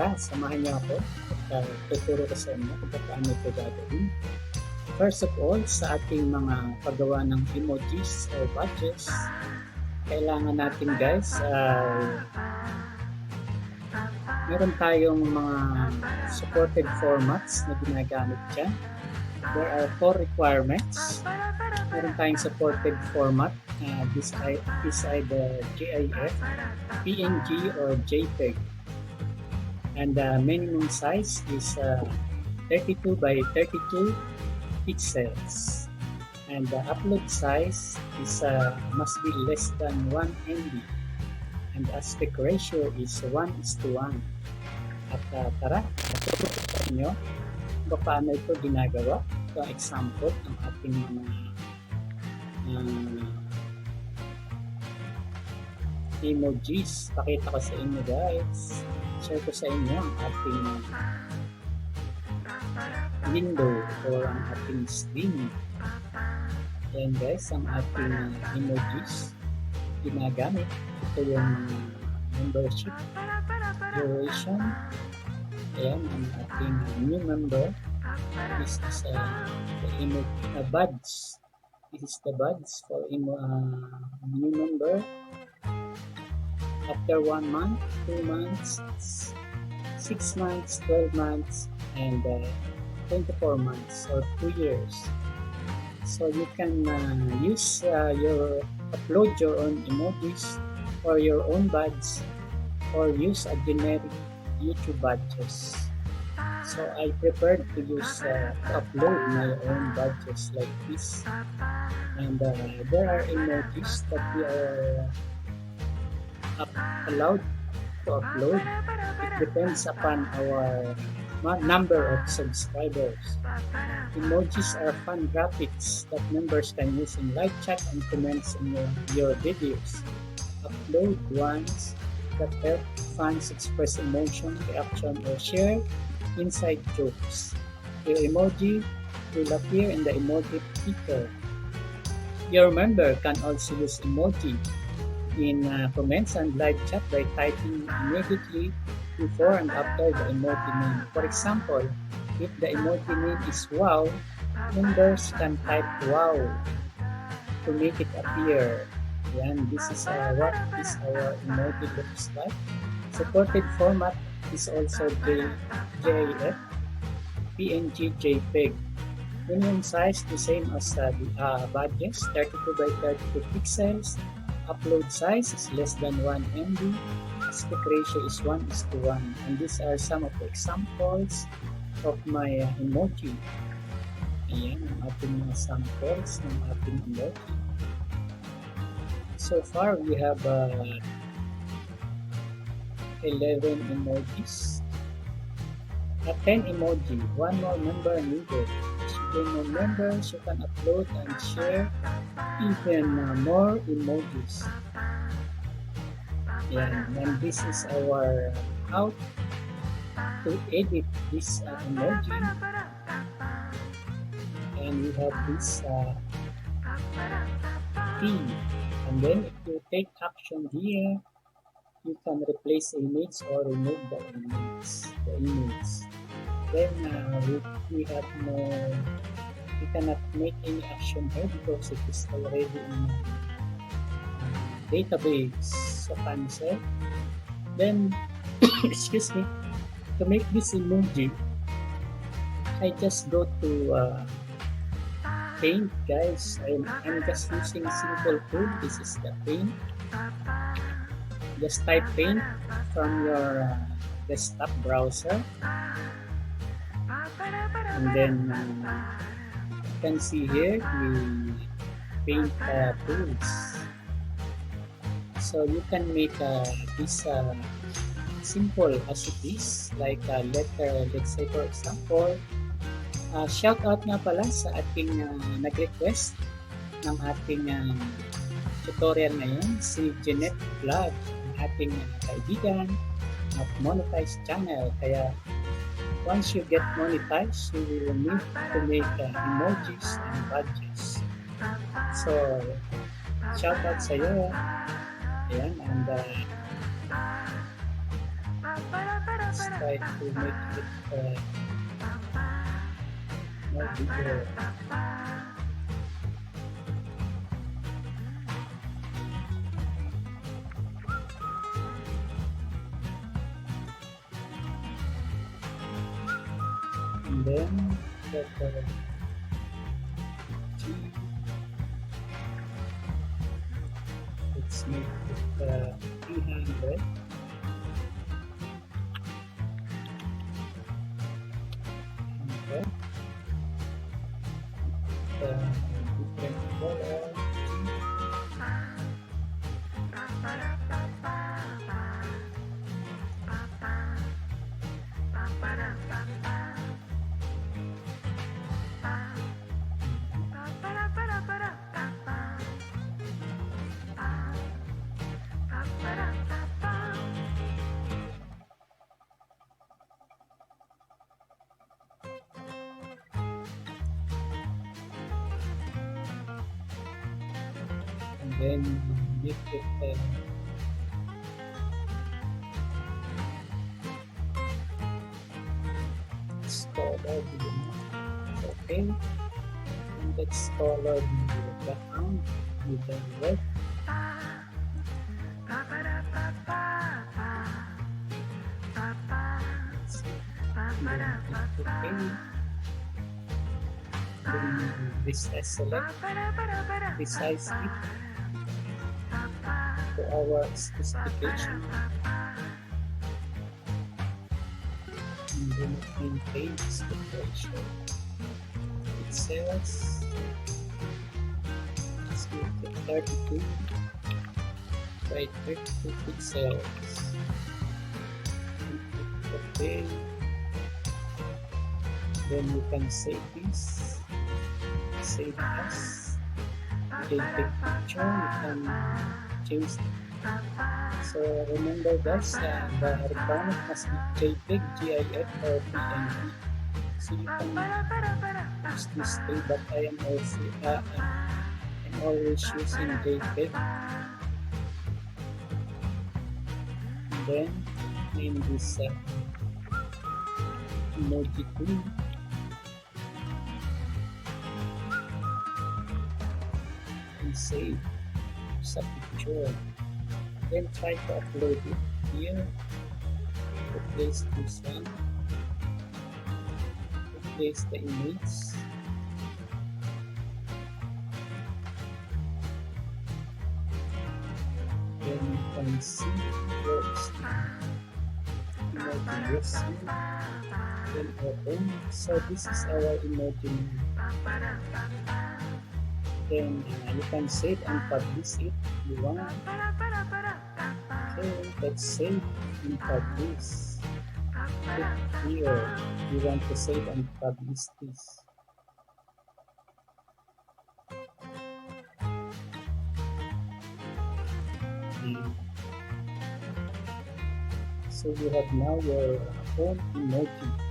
Tara, samahan niyo ako at tuturo ko sa inyo kung paano ito gagawin. First of all, sa ating mga paggawa ng emojis o badges, kailangan natin guys meron tayong mga supported formats na ginagamit dyan. There are 4 requirements. Meron tayong supported format. This is either GIF, PNG, or JPEG. And the minimum size is 32 by 32 pixels. And the upload size is must be less than 1 MB. And the aspect ratio is 1:1. At tara, matuturo ko sa inyo kung paano ito ginagawa. Ito ang example ng ating mga emojis. Pakita ko sa inyo guys. Share ko sa inyo ang ating window or ang ating screen. Ayan guys, ang ating emojis ginagamit. Ito yung membership duration. Ayan ang ating new member. This is the badge. This is the badge for new member. After 1 month, 2 months, 6 months, 12 months, and 24 months or 2 years. So you can upload your own emojis or your own badge or use a generic YouTube badges. So I prefer to use to upload my own badges like this. And there are emojis that we are allowed to upload. It depends upon our number of subscribers. Emojis are fun graphics that members can use in live chat and comments in your videos. Upload ones that help fans express emotion, reaction, or share inside jokes. Your emoji will appear in the emoji picker. Your member can also use emoji in comments and live chat by typing immediately before and after the emoji name. For example, if the emoji name is wow, members can type wow to make it appear. Yan, this is what is our emoji looks like. Supported format is also GIF, PNG, JPEG. Minimum size the same as the badges, 32 by 32 pixels. Upload size is less than 1 MB. Aspect ratio is 1:1. And these are some of the examples of my emoji. Ayan ang ating mga samples ng ating emoji. So far, we have 11 emojis. 10 emoji. 1 more member needed. As you gain more members, you can upload and share even more emojis. Yan. And this is our how to edit this emoji. And we have this T. And then if you take action here, you can replace image or remove the image. Then we have we cannot make any action here because it is already in database. So cancel. Then excuse me, to make this emoji, I just go to Paint, guys. I'm just using simple tool. This is the Paint. Just type Paint from your desktop browser, and then you can see here the Paint tools. So you can make this simple as it is, like a letter. Let's say for example, shout out nga pala sa ating nag-request ng ating tutorial ngayon, si Jeanette Vlog, ang ating kaibigan at monetized channel. Kaya once you get monetized, you will need to make emojis and badges. So shout out sa iyo. Ayan, and let's try to make it more bigger. And then the G, let's make it 300. Okay. Different color. And then make it color okay, and let's color the background with the red. Okay, then this select resize it to our specification, and then maintain separation. Pixels, let's make it 32 by 32 pixels. Okay, then you can save this, save as JPEG picture. You can change it. So remember guys, the requirement must be JPEG, GIF or PNG. So you can use this too, but I am also I'm always using JPEG. And then name this emoji tool. And save sa picture. Then try to upload it here. Replace this one. Replace the image. Then you can see where it's emoji. Then open. So this is our emoji. Then you can save and publish it if you want. Okay, let's save and publish. Click here. You want to save and publish this. Okay. So you have now your own emoji.